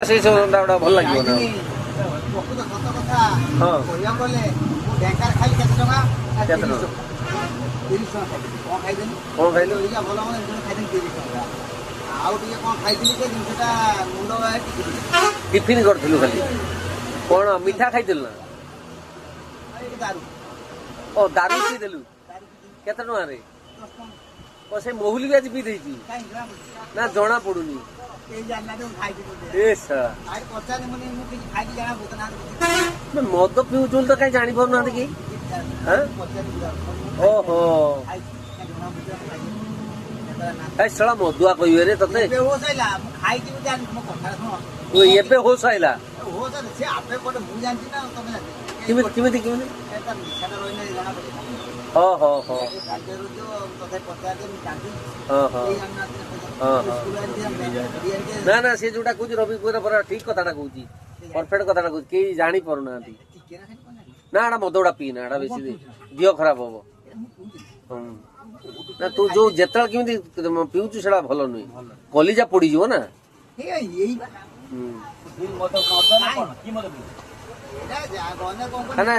से सब दावड़ा भल लागियो ना बहुत सत कथा हां कोया बोले ढेंकार खाली केते टका केते टका 30 टका खाइदेन कोन खाइलो इया भलो मन खाइदेन 30 टका आउ टिके कोन खाइदिली के जिनसेटा मुंड टिफिन करथिलु खाली कोन मीठा खाइदिल ना दारू ओ दारू पी देलु केते टका रे ओ से मोहुली भी आज पी देई छी ना जणा पडुनी मद पिउचुल तो कहीं जानी पार ना कि ओहो साला मदुआ कह रे ते एबे होश आइला ना ना से जोटा कहूँ रवि कुमार ठीक कथा कहूँ परफेक्ट कथा कहूँ कई जानी पार ना ना एटा मदुआ पी ना एटा बेसी दिह खराब हम ना तू जो जिते केमी पीऊचु से भल नुहे कलिजा पड़ जा ना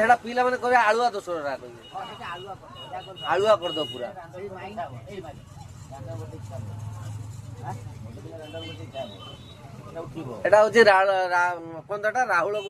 ना पीला मैंने कह आलुआ दोष कहे आलुआ करद पूरा एटा हूँ राहुल